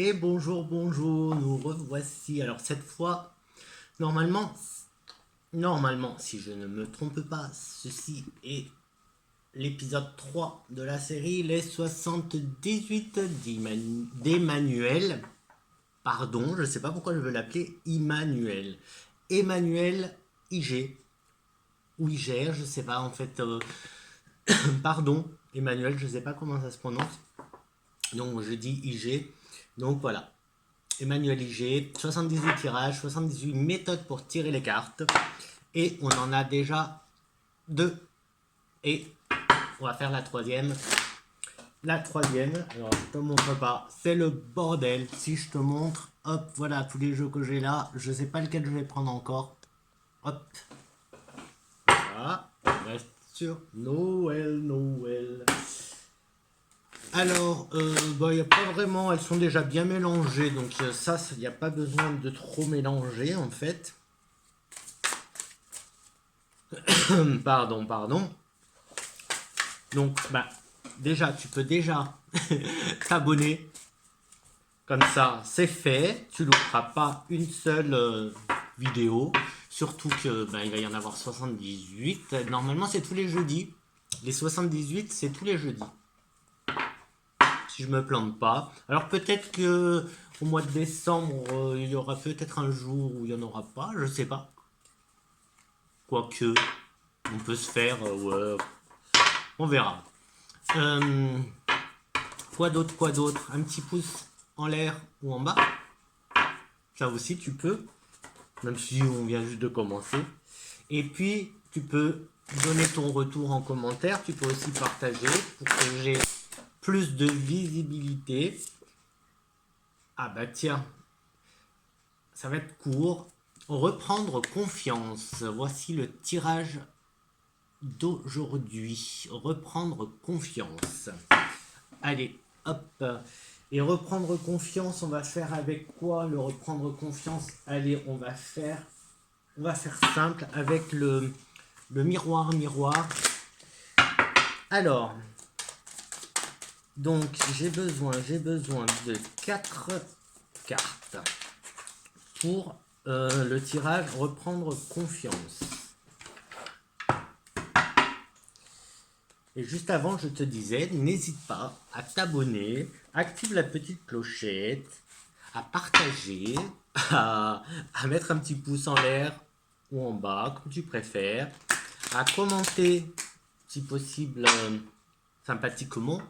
Et bonjour, bonjour, nous revoici. Alors cette fois, normalement, si je ne me trompe pas, ceci est l'épisode 3 de la série Les 78 d'Emmanuel. Pardon, je ne sais pas pourquoi je veux l'appeler Emmanuel. Emmanuel IG. Ou Iger, je ne sais pas en fait. Pardon, Emmanuel, je ne sais pas comment ça se prononce. Donc je dis IG. Donc voilà. Emmanuel IG, 78 tirages, 78 méthodes pour tirer les cartes. Et on en a déjà deux. Et on va faire la troisième. La troisième, alors je te montre pas, c'est le bordel. Si je te montre, hop, voilà tous les jeux que j'ai là. Je sais pas lequel je vais prendre encore. Hop, voilà, on reste sur Noël. Alors, il n'y a pas vraiment, elles sont déjà bien mélangées, donc ça, il n'y a pas besoin de trop mélanger en fait. Pardon. Donc, déjà, tu peux déjà t'abonner. Comme ça, c'est fait. Tu ne louperas pas une seule vidéo. Surtout que il va y en avoir 78. Normalement, c'est tous les jeudis. Les 78, c'est tous les jeudis. Si je me plante pas. Alors peut-être que au mois de décembre, il y aura peut-être un jour où il n'y en aura pas. Je sais pas. Quoique, on peut se faire. Ouais, on verra. Euh, quoi d'autre? Un petit pouce en l'air ou en bas. Ça aussi, tu peux. Même si on vient juste de commencer. Et puis, tu peux donner ton retour en commentaire. Tu peux aussi partager pour que j'ai plus de visibilité. Ah bah tiens, ça va être court. Reprendre confiance. Voici le tirage d'aujourd'hui. Reprendre confiance. Allez, hop. Et reprendre confiance, on va faire avec quoi? Le reprendre confiance, allez, on va faire simple avec le miroir. Alors, donc j'ai besoin de 4 cartes pour le tirage reprendre confiance. Et juste avant, je te disais, n'hésite pas à t'abonner, active la petite clochette, à partager, à mettre un petit pouce en l'air ou en bas, comme tu préfères, à commenter, si possible, sympathiquement,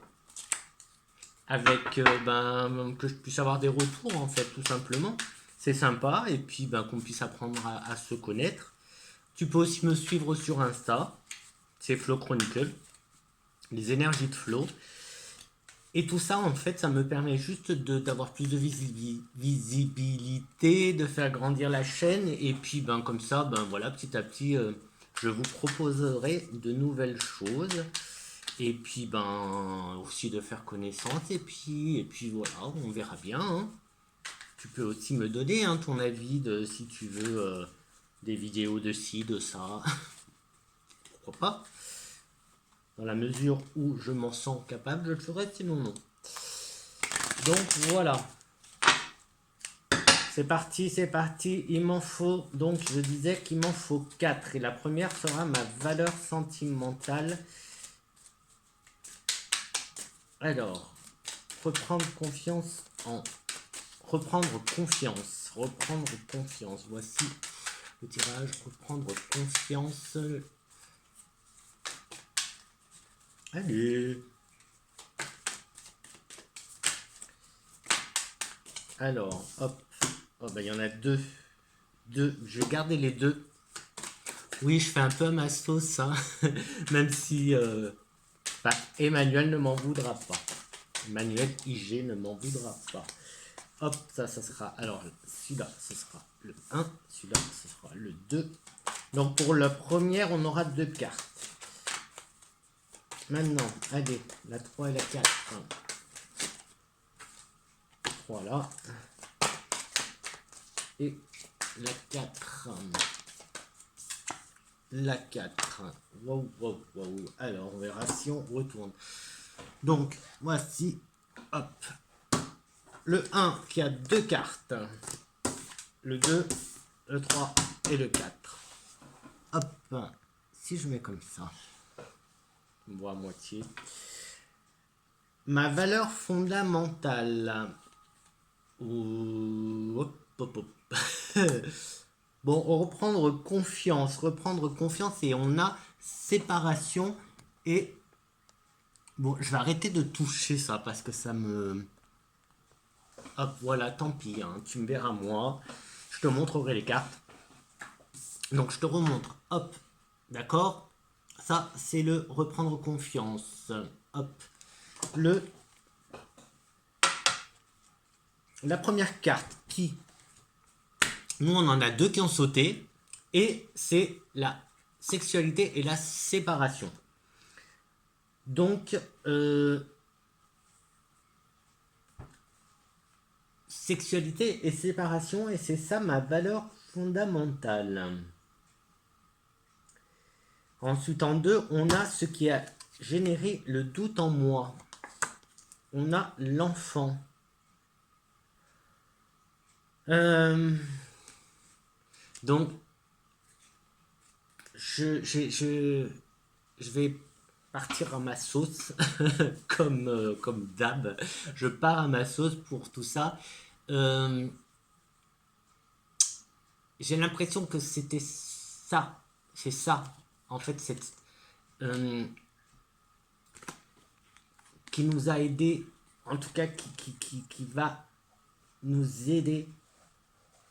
avec que je puisse avoir des retours, en fait, tout simplement. C'est sympa, et puis qu'on puisse apprendre à se connaître. Tu peux aussi me suivre sur Insta, c'est Flo Chronicle, les énergies de Flo. Et tout ça, en fait, ça me permet juste d'avoir plus de visibilité, de faire grandir la chaîne. Et puis, comme ça, voilà, petit à petit, je vous proposerai de nouvelles choses. Et puis, aussi de faire connaissance. Et puis voilà, on verra bien. Hein. Tu peux aussi me donner ton avis de si tu veux des vidéos de ci, de ça. Pourquoi pas? Dans la mesure où je m'en sens capable, je le ferai, sinon non. Donc voilà. C'est parti. Il m'en faut, donc je disais qu'il m'en faut 4. Et la première sera ma valeur sentimentale. Alors, reprendre confiance. Reprendre confiance. Voici le tirage. Reprendre confiance. Allez. Alors, hop. Oh, il y en a deux. Je vais garder les deux. Oui, je fais un peu à ma sauce, hein. Même si Emmanuel ne m'en voudra pas. Emmanuel IG ne m'en voudra pas. Hop, ça sera. Alors, celui-là, ce sera le 1. Celui-là, ce sera le 2. Donc, pour la première, on aura 2 cartes. Maintenant, allez, la 3 et la 4. 3 là. Et la 4. La 4. Wow. Alors, on verra si on retourne. Donc, voici, hop, le 1 qui a 2 cartes, le 2, le 3 et le 4. Hop, si je mets comme ça, on voit à moitié. Ma valeur fondamentale. Hop, hop, hop. Bon, reprendre confiance et on a séparation et bon, je vais arrêter de toucher ça parce que ça me... Hop, voilà, tant pis, hein, tu me verras moi, je te montrerai les cartes. Donc je te remontre, hop, d'accord. Ça, c'est le reprendre confiance. Hop, la première carte qui... Nous, on en a 2 qui ont sauté. Et c'est la sexualité et la séparation. Donc, sexualité et séparation, et c'est ça ma valeur fondamentale. Ensuite, en 2, on a ce qui a généré le doute en moi. On a l'enfant. Donc, je vais partir à ma sauce, comme d'hab. Je pars à ma sauce pour tout ça. J'ai l'impression que c'était ça. C'est ça, en fait, qui nous a aidé, en tout cas, qui va nous aider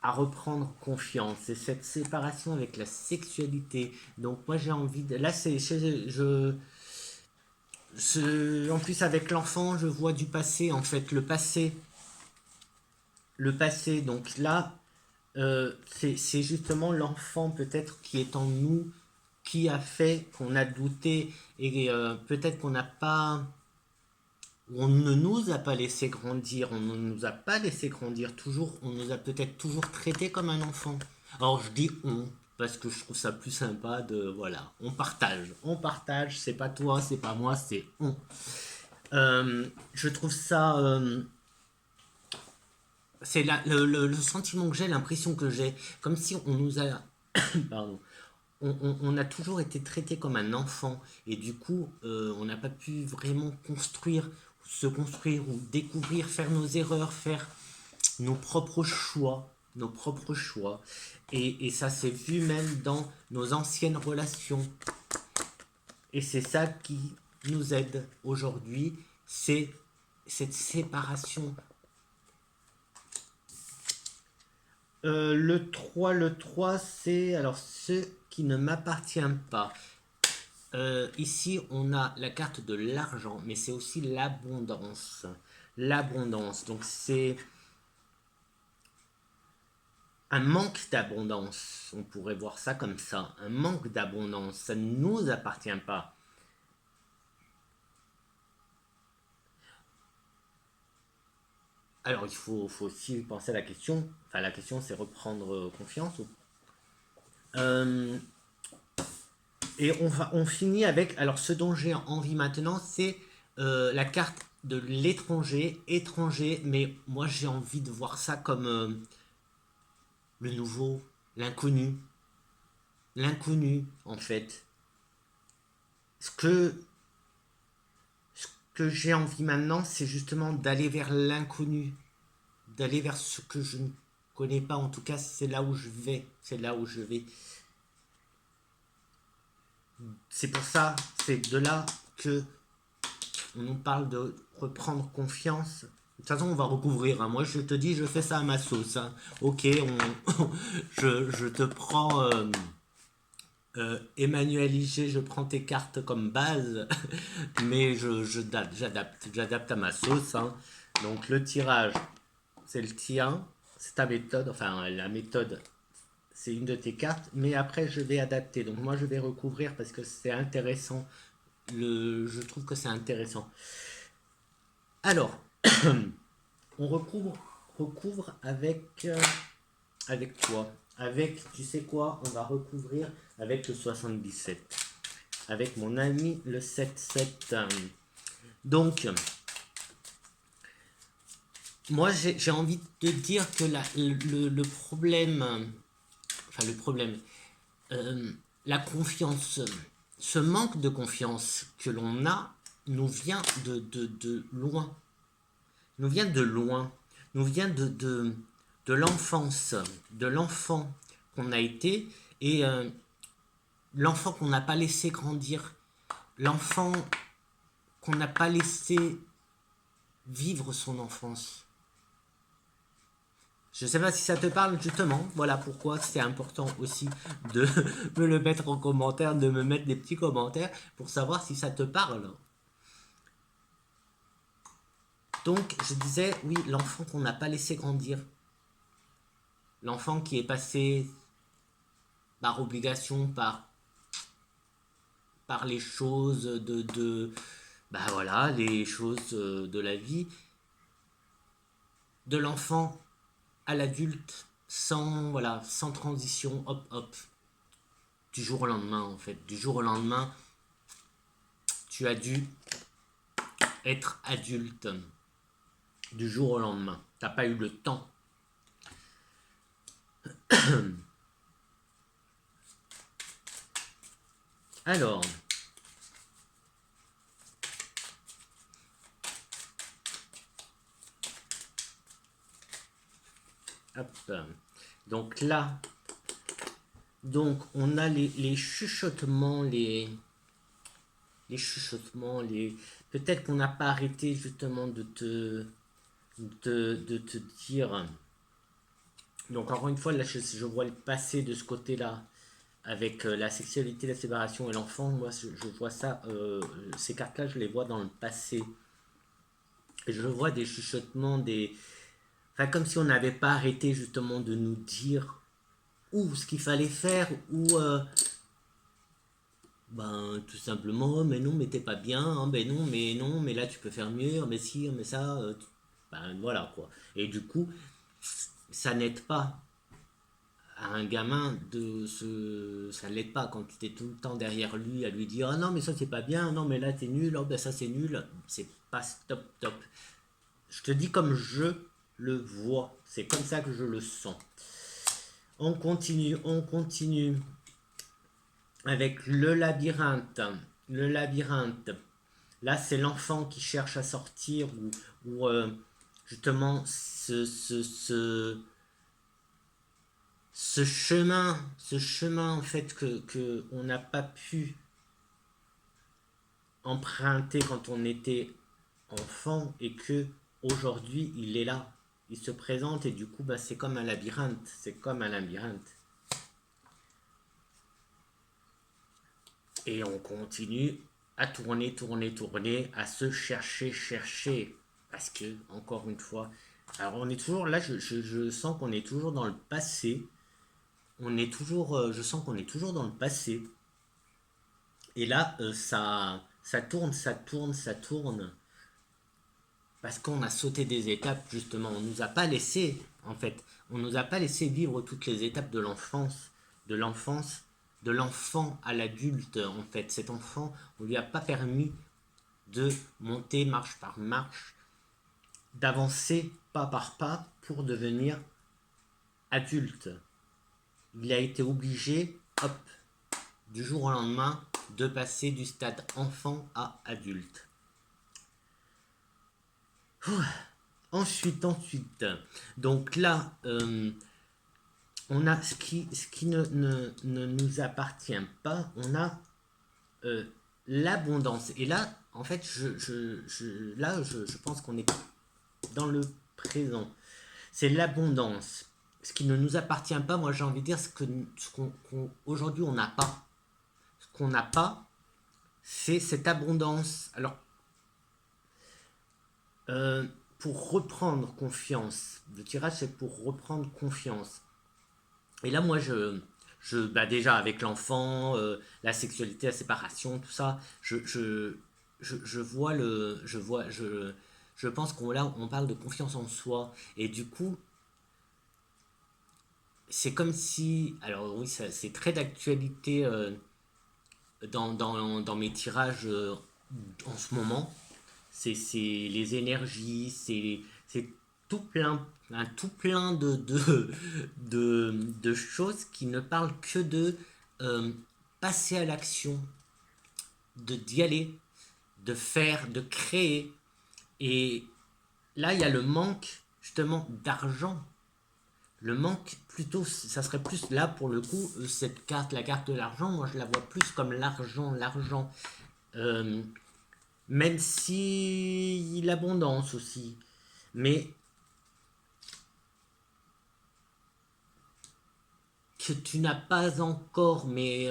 à reprendre confiance. C'est cette séparation avec la sexualité. Donc moi j'ai envie de... Là en plus avec l'enfant je vois du passé en fait. Le passé. Donc là c'est justement l'enfant peut-être qui est en nous, qui a fait qu'on a douté et peut-être qu'on n'a pas... On ne nous a pas laissé grandir, on ne nous a pas laissé grandir toujours, on nous a peut-être toujours traité comme un enfant. Alors je dis on, parce que je trouve ça plus sympa de, voilà, on partage, c'est pas toi, c'est pas moi, c'est on. Je trouve ça, c'est le sentiment que j'ai, l'impression que j'ai, comme si on nous a, pardon, on a toujours été traité comme un enfant et du coup on n'a pas pu vraiment se construire ou découvrir, faire nos erreurs, faire nos propres choix, et ça s'est vu même dans nos anciennes relations et c'est ça qui nous aide aujourd'hui, c'est cette séparation. Le 3 c'est alors ce qui ne m'appartient pas. Ici, on a la carte de l'argent, mais c'est aussi l'abondance. L'abondance, donc c'est un manque d'abondance. On pourrait voir ça comme ça. Un manque d'abondance, ça ne nous appartient pas. Alors, il faut aussi penser à la question. Enfin, la question, c'est reprendre confiance. Et on finit avec, alors ce dont j'ai envie maintenant, c'est la carte de l'étranger, mais moi j'ai envie de voir ça comme le nouveau, l'inconnu en fait. Ce que j'ai envie maintenant, c'est justement d'aller vers l'inconnu, d'aller vers ce que je ne connais pas, en tout cas c'est là où je vais, C'est pour ça, c'est de là que on nous parle de reprendre confiance. De toute façon, on va recouvrir. Hein. Moi, je te dis, je fais ça à ma sauce. Hein. Ok, je te prends Emmanuel Iger, je prends tes cartes comme base, mais j'adapte à ma sauce. Hein. Donc, le tirage, c'est le tien, c'est ta méthode. Enfin, la méthode, c'est une de tes cartes, mais après, je vais adapter. Donc, moi, je vais recouvrir parce que c'est intéressant. Je trouve que c'est intéressant. Alors, on recouvre avec quoi? Avec, tu sais quoi? On va recouvrir avec le 77. Avec mon ami le 77. Donc, Moi, j'ai envie de dire que le problème, enfin le problème, euh, la confiance, ce manque de confiance que l'on a nous vient de loin, nous vient de loin, nous vient de l'enfance, de l'enfant qu'on a été et l'enfant qu'on n'a pas laissé grandir, l'enfant qu'on n'a pas laissé vivre son enfance. Je ne sais pas si ça te parle justement, voilà pourquoi c'est important aussi de me le mettre en commentaire, de me mettre des petits commentaires pour savoir si ça te parle. Donc je disais, oui, l'enfant qu'on n'a pas laissé grandir, l'enfant qui est passé par obligation, par les choses bah voilà, les choses de la vie, de l'enfant à l'adulte, sans, voilà, sans transition, hop hop, du jour au lendemain en fait, du jour au lendemain, tu as dû être adulte du jour au lendemain. T'as pas eu le temps. Alors, hop. Donc là, donc on a les chuchotements, les chuchotements, peut-être qu'on n'a pas arrêté justement de te dire. Donc encore une fois, là je vois le passé de ce côté-là, avec la sexualité, la séparation et l'enfant. Moi je vois ça, ces cartes-là, je les vois dans le passé. Et je vois des chuchotements, enfin, comme si on n'avait pas arrêté justement de nous dire ou ce qu'il fallait faire, ou ben tout simplement, oh, mais non, mais t'es pas bien, hein, ben non, mais là tu peux faire mieux, mais si, mais ça, ben voilà quoi. Et du coup, ça n'aide pas à un gamin ça l'aide pas quand tu es tout le temps derrière lui à lui dire ah non mais ça c'est pas bien, non mais là t'es nul, oh ben ça c'est nul, c'est pas top top. Je te dis comme je le vois, c'est comme ça que je le sens. On continue avec le labyrinthe. Le labyrinthe. Là, c'est l'enfant qui cherche à sortir ou justement ce chemin en fait que on n'a pas pu emprunter quand on était enfant et que aujourd'hui il est là, il se présente et du coup bah, c'est comme un labyrinthe, c'est comme un labyrinthe. Et on continue à tourner, à se chercher. Parce que, encore une fois, alors on est toujours là, je sens qu'on est toujours dans le passé. On est toujours, je sens qu'on est toujours dans le passé. Et là, ça tourne. Parce qu'on a sauté des étapes, justement. On nous a pas laissé, en fait, on nous a pas laissé vivre toutes les étapes de l'enfance, de l'enfant à l'adulte, en fait. Cet enfant, on lui a pas permis de monter marche par marche, d'avancer pas par pas pour devenir adulte. Il a été obligé, hop, du jour au lendemain, de passer du stade enfant à adulte. Ensuite, donc là, on a ce qui ne nous appartient pas, on a l'abondance. Et là, en fait, je pense qu'on est dans le présent. C'est l'abondance. Ce qui ne nous appartient pas, moi j'ai envie de dire, aujourd'hui on n'a pas. Ce qu'on n'a pas, c'est cette abondance. Alors, pour reprendre confiance, le tirage c'est pour reprendre confiance. Et là, moi, bah déjà avec l'enfant, la sexualité, la séparation, tout ça, je vois je pense qu'on là, on parle de confiance en soi. Et du coup, c'est comme si, alors oui, c'est très d'actualité dans mes tirages en ce moment. C'est les énergies, c'est un tout plein de choses qui ne parlent que de passer à l'action, d'y aller, de faire, de créer. Et là, il y a le manque justement d'argent. Le manque, plutôt, ça serait plus là pour le coup, cette carte, la carte de l'argent, moi je la vois plus comme l'argent, l'argent. Euh, Même si l'abondance aussi. Mais que tu n'as pas encore, mais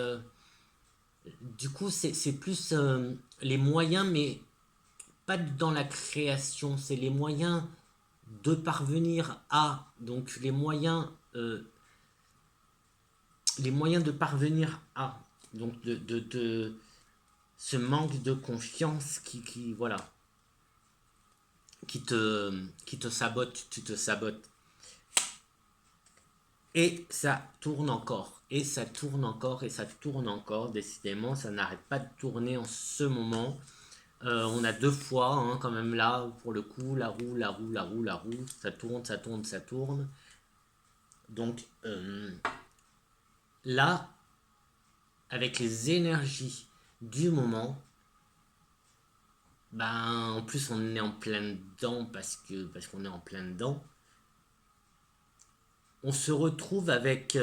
du coup c'est plus les moyens, mais pas dans la création, c'est de parvenir à, donc les moyens de parvenir à, donc de ce manque de confiance voilà, qui te sabote, tu te sabotes. Et ça tourne encore, et ça tourne encore, et ça tourne encore. Décidément, ça n'arrête pas de tourner en ce moment. On a deux fois, hein, quand même là, pour le coup, la roue, la roue, la roue, la roue. Ça tourne, ça tourne, ça tourne. Donc là, avec les énergies du moment, ben en plus on est en plein dedans parce qu'on est en plein dedans. On se retrouve avec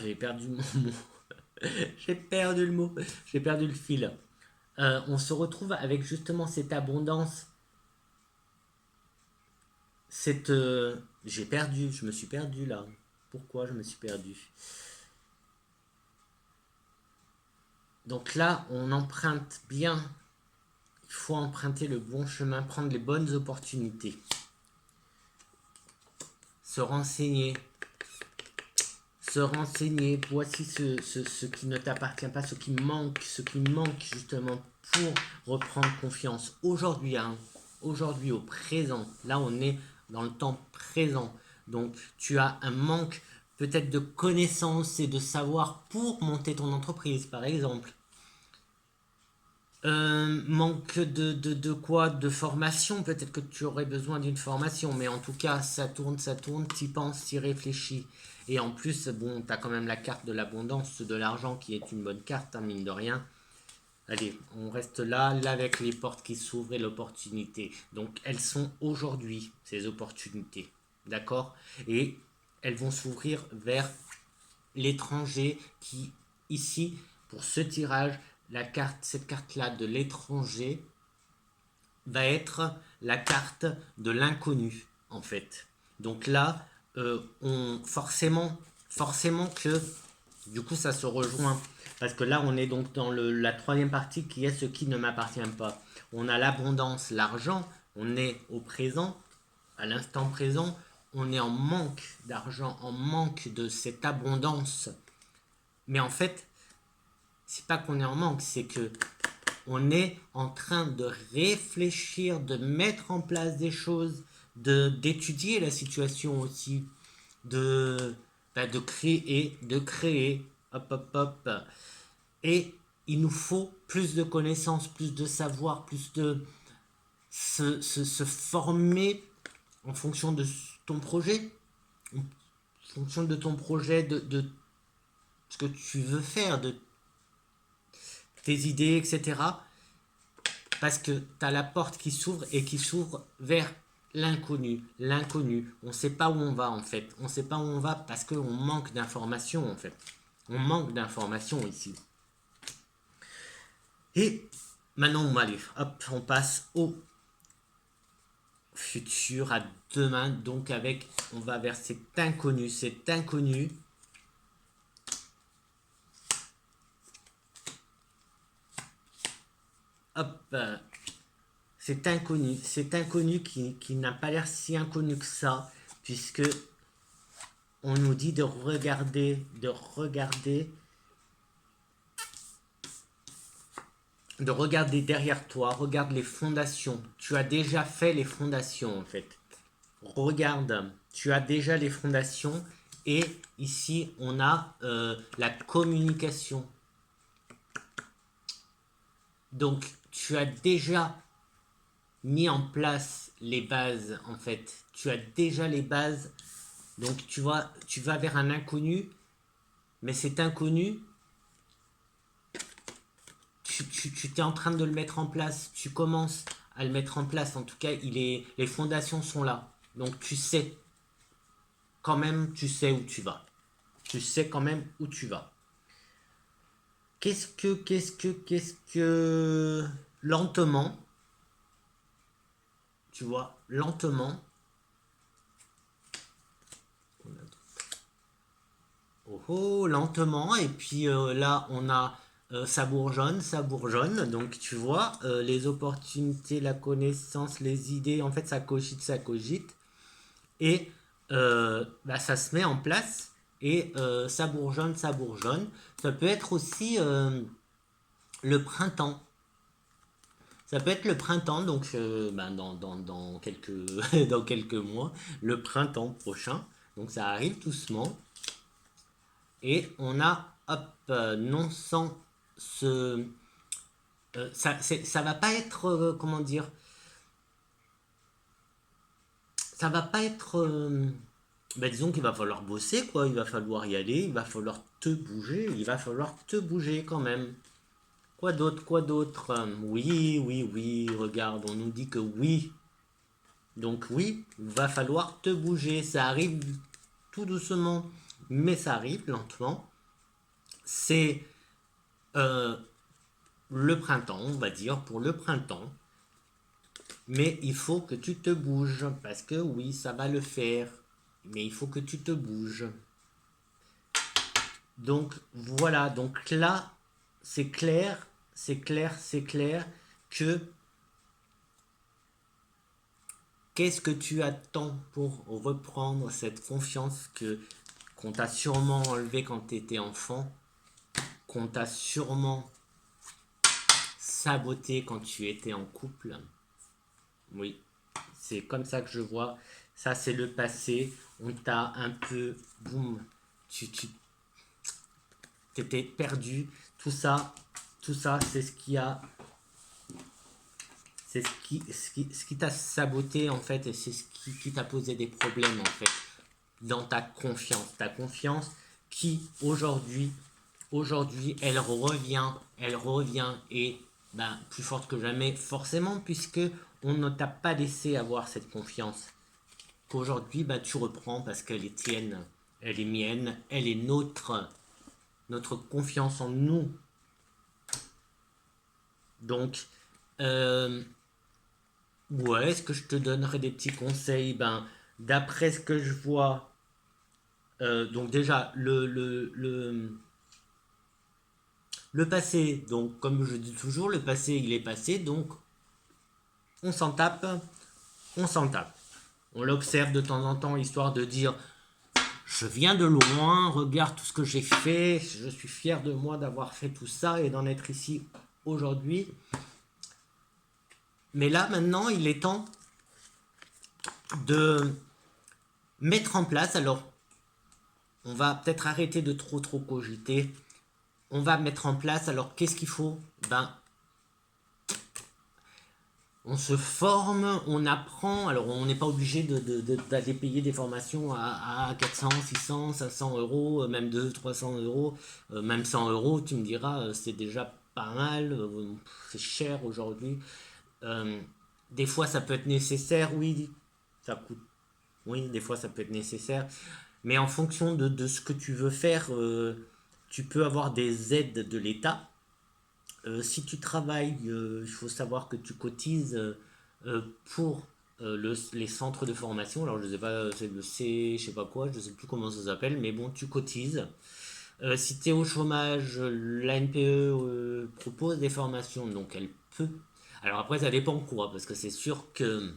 j'ai perdu mon mot. J'ai perdu le mot. J'ai perdu le fil. On se retrouve avec justement cette abondance. J'ai perdu. Je me suis perdu là. Pourquoi je me suis perdu? Donc là, on emprunte bien. Il faut emprunter le bon chemin, prendre les bonnes opportunités. Se renseigner. Se renseigner. Voici ce qui ne t'appartient pas, ce qui manque justement pour reprendre confiance. Aujourd'hui, hein, aujourd'hui, au présent, là on est dans le temps présent. Donc tu as un manque peut-être de connaissances et de savoir pour monter ton entreprise, par exemple. Manque de quoi? De formation, peut-être que tu aurais besoin d'une formation, mais en tout cas, ça tourne, t'y penses, t'y réfléchis. Et en plus, bon, t'as quand même la carte de l'abondance, de l'argent, qui est une bonne carte, hein, mine de rien. Allez, on reste là, là avec les portes qui s'ouvrent et l'opportunité. Donc, elles sont aujourd'hui, ces opportunités. D'accord? Et elles vont s'ouvrir vers l'étranger qui, ici, pour ce tirage, cette carte-là de l'étranger va être la carte de l'inconnu, en fait. Donc là, forcément que, du coup, ça se rejoint. Parce que là, on est donc dans la troisième partie qui est ce qui ne m'appartient pas. On a l'abondance, l'argent, on est au présent, à l'instant présent, on est en manque d'argent, en manque de cette abondance. Mais en fait, c'est pas qu'on est en manque, c'est que on est en train de réfléchir, de mettre en place des choses, d'étudier la situation aussi, de, de créer, hop, hop, hop. Et il nous faut plus de connaissances, plus de savoir, plus de se former en fonction de ton projet, en fonction de ton projet, de ce que tu veux faire, de tes idées, etc. Parce que tu as la porte qui s'ouvre et qui s'ouvre vers l'inconnu. L'inconnu. On ne sait pas où on va en fait. On ne sait pas où on va parce qu'on manque d'informations en fait. On manque d'informations ici. Et maintenant, allez, hop, on passe au futur, à demain. Donc on va vers cet inconnu. Cet inconnu. Hop, cet inconnu qui n'a pas l'air si inconnu que ça, puisque on nous dit de regarder derrière toi, regarde les fondations. Tu as déjà fait les fondations en fait. Regarde, tu as déjà les fondations et ici on a la communication. Donc, tu as déjà mis en place les bases, en fait. Tu as déjà les bases. Donc, tu vas vers un inconnu, mais cet inconnu, tu t'es en train de le mettre en place. Tu commences à le mettre en place. En tout cas, les fondations sont là. Donc, tu sais, quand même, tu sais où tu vas. Tu sais quand même où tu vas. Qu'est-ce que... Lentement, tu vois, lentement. Oh, oh, lentement. Et puis là, on a ça bourgeonne, ça bourgeonne. Donc, tu vois, les opportunités, la connaissance, les idées, en fait, ça cogite, ça cogite. Et bah, ça se met en place. Et ça bourgeonne, ça bourgeonne. Ça peut être aussi le printemps. Ça peut être le printemps, donc ben, dans quelques, dans quelques mois, le printemps prochain. Donc ça arrive doucement. Et on a, hop, non sans ce... ça va pas être, comment dire, ça va pas être... ben, disons qu'il va falloir bosser, quoi. Il va falloir y aller, il va falloir te bouger, il va falloir te bouger quand même. Quoi d'autre, quoi d'autre? Oui, oui, oui, regarde, on nous dit que oui. Donc oui, il va falloir te bouger. Ça arrive tout doucement, mais ça arrive lentement. C'est euh, le printemps, on va dire, pour le printemps. Mais il faut que tu te bouges, parce que oui, ça va le faire. Mais il faut que tu te bouges. Donc voilà, donc là, c'est clair, c'est clair, c'est clair que qu'est-ce que tu attends pour reprendre cette confiance que qu'on t'a sûrement enlevée quand tu étais enfant, qu'on t'a sûrement saboté quand tu étais en couple. Oui, c'est comme ça que je vois. Ça, c'est le passé. On t'a un peu, boum, tu t'étais perdu. Tout ça, c'est ce qui a, c'est ce qui t'a saboté en fait, et c'est ce qui t'a posé des problèmes en fait dans ta confiance. Ta confiance qui aujourd'hui, elle revient et ben, plus forte que jamais, forcément, puisque on ne t'a pas laissé avoir cette confiance. Qu'aujourd'hui, ben, tu reprends parce qu'elle est tienne, elle est mienne, elle est nôtre, notre confiance en nous. Donc, euh, ouais, est-ce que je te donnerais des petits conseils? Ben, d'après ce que je vois, donc déjà, le passé, donc comme je dis toujours, le passé il est passé, donc on s'en tape, on s'en tape. On l'observe de temps en temps, histoire de dire, je viens de loin, regarde tout ce que j'ai fait, je suis fier de moi d'avoir fait tout ça et d'en être ici aujourd'hui. Mais là, maintenant, il est temps de mettre en place, alors on va peut-être arrêter de trop cogiter, on va mettre en place, alors qu'est-ce qu'il faut? Ben, on se forme, on apprend. Alors, on n'est pas obligé d'aller payer des formations à 400, 600, 500 euros, même 200, 300 euros, même 100 euros. Tu me diras, c'est déjà pas mal, c'est cher aujourd'hui. Euh, des fois, ça peut être nécessaire, oui, ça coûte. Oui, des fois, ça peut être nécessaire. Mais en fonction de ce que tu veux faire, tu peux avoir des aides de l'État. Si tu travailles, il faut savoir que tu cotises pour les centres de formation. Alors, je ne sais pas, c'est le C, je sais pas quoi, je ne sais plus comment ça s'appelle, mais bon, tu cotises. Si tu es au chômage, la NPE propose des formations, donc elle peut. Alors après, ça dépend quoi, parce que c'est sûr que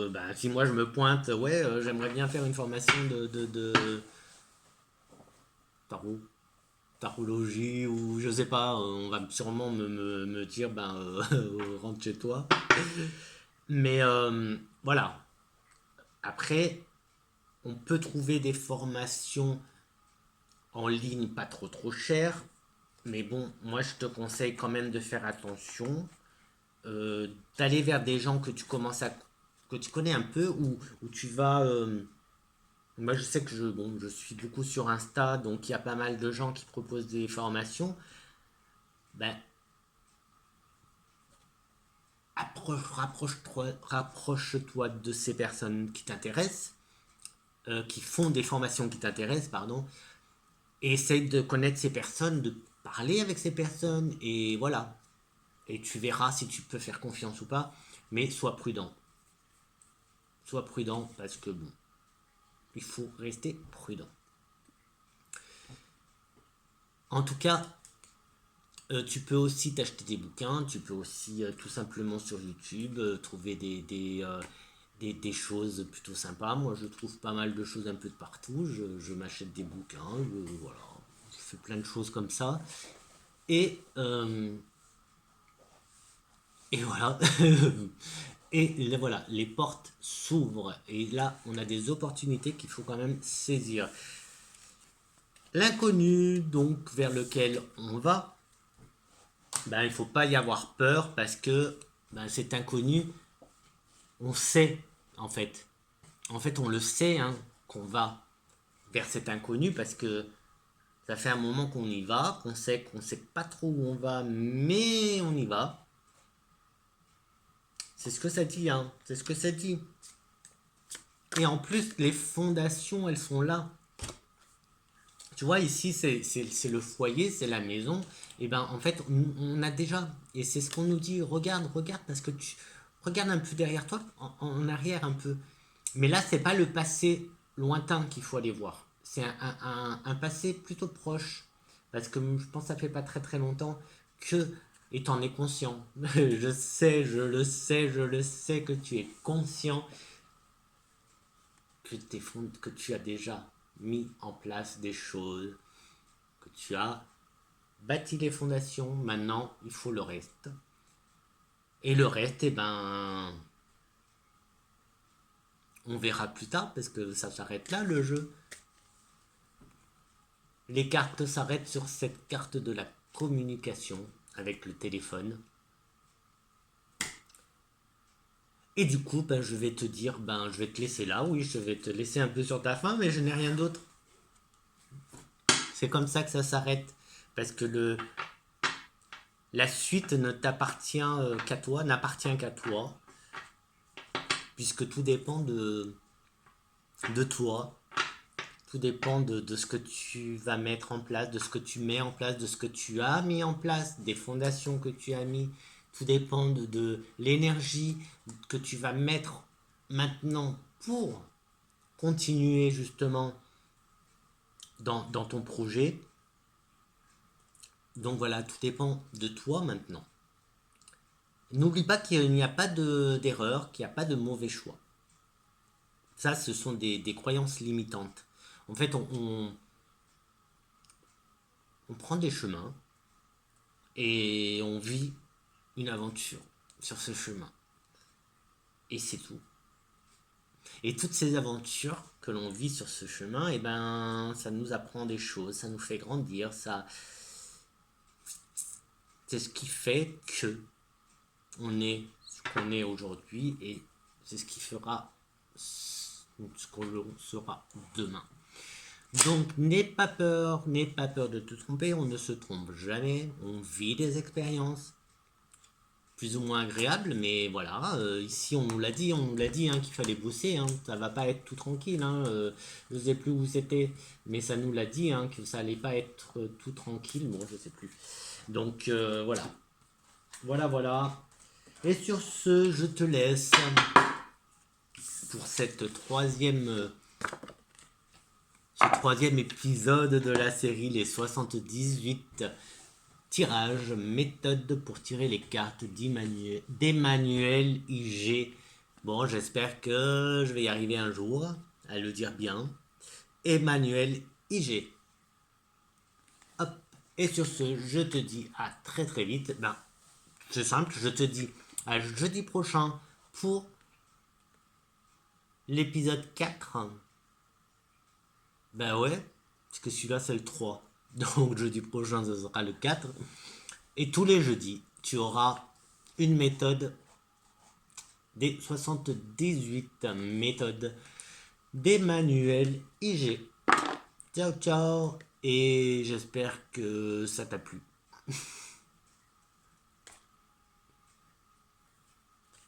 bah, si moi je me pointe, ouais, j'aimerais bien faire une formation de tarot, tarologie ou je sais pas, on va sûrement me dire ben rentre chez toi. Mais voilà. Après, on peut trouver des formations en ligne pas trop chères, Mais bon, moi je te conseille quand même de faire attention, d'aller vers des gens que tu connais un peu, où tu vas. Moi je sais que bon, je suis beaucoup sur Insta, donc il y a pas mal de gens qui proposent des formations. Ben, rapproche-toi de ces personnes qui t'intéressent, qui font des formations qui t'intéressent, pardon, et essaye de connaître ces personnes, de parler avec ces personnes, et voilà. Et tu verras si tu peux faire confiance ou pas, mais sois prudent. Sois prudent parce que bon, il faut rester prudent. En tout cas, tu peux aussi t'acheter des bouquins, tu peux aussi tout simplement sur YouTube trouver des choses plutôt sympas. Moi, je trouve pas mal de choses un peu de partout. Je m'achète des bouquins, voilà. Je fais plein de choses comme ça. Et, euh, et voilà. Et voilà, les portes s'ouvrent. Et là, on a des opportunités qu'il faut quand même saisir. L'inconnu, donc, vers lequel on va, ben, il ne faut pas y avoir peur parce que ben, cet inconnu, on sait, en fait. En fait, on le sait hein, qu'on va vers cet inconnu parce que ça fait un moment qu'on y va, qu'on ne sait pas trop où on va, mais on y va. C'est ce que ça dit, hein. C'est ce que ça dit. Et en plus, les fondations, elles sont là. Tu vois, ici, c'est le foyer, c'est la maison. Et ben, en fait, on a déjà. Et c'est ce qu'on nous dit. Regarde, regarde, parce que tu. Regarde un peu derrière toi, en arrière un peu. Mais là, c'est pas le passé lointain qu'il faut aller voir. C'est un passé plutôt proche. Parce que je pense que ça fait pas très très longtemps que. Et t'en es conscient. Je sais, je le sais, je le sais que tu es conscient que tu as déjà mis en place des choses, que tu as bâti les fondations, maintenant il faut le reste. Et le reste, eh ben, on verra plus tard parce que ça s'arrête là le jeu. Les cartes s'arrêtent sur cette carte de la communication avec le téléphone. Et du coup, ben, je vais te dire, ben, je vais te laisser là, oui, je vais te laisser un peu sur ta faim, mais je n'ai rien d'autre. C'est comme ça que ça s'arrête. Parce que la suite ne t'appartient qu'à toi, n'appartient qu'à toi, puisque tout dépend de toi, tout dépend de ce que tu vas mettre en place, de ce que tu mets en place, de ce que tu as mis en place, des fondations que tu as mis, tout dépend de l'énergie que tu vas mettre maintenant pour continuer justement dans ton projet. Donc voilà, tout dépend de toi maintenant. N'oublie pas qu'il n'y a pas d'erreur, qu'il n'y a pas de mauvais choix. Ça, ce sont des croyances limitantes. En fait, on prend des chemins et on vit une aventure sur ce chemin. Et c'est tout. Et toutes ces aventures que l'on vit sur ce chemin, eh ben, ça nous apprend des choses, ça nous fait grandir, c'est ce qui fait que on est ce qu'on est aujourd'hui et c'est ce qui fera ce qu'on sera demain. Donc n'aie pas peur de te tromper, on ne se trompe jamais, on vit des expériences plus ou moins agréables, mais voilà, ici on nous l'a dit hein, qu'il fallait bosser, hein, ça va pas être tout tranquille, hein, je sais plus où c'était, mais ça nous l'a dit hein, que ça allait pas être tout tranquille, bon je sais plus. Donc voilà. Et sur ce, je te laisse pour ce troisième épisode de la série Les 78 tirages, méthode pour tirer les cartes d'Emmanuel IG. Bon, j'espère que je vais y arriver un jour à le dire bien. Emmanuel IG. Hop. Et sur ce, je te dis à très très vite. Ben, c'est simple, je te dis à jeudi prochain pour l'épisode 4. Ben ouais, parce que celui-là c'est le 3. Donc jeudi prochain, ce sera le 4. Et tous les jeudis, tu auras une méthode des 78 méthodes d'Emmanuel IG. Ciao ciao et j'espère que ça t'a plu.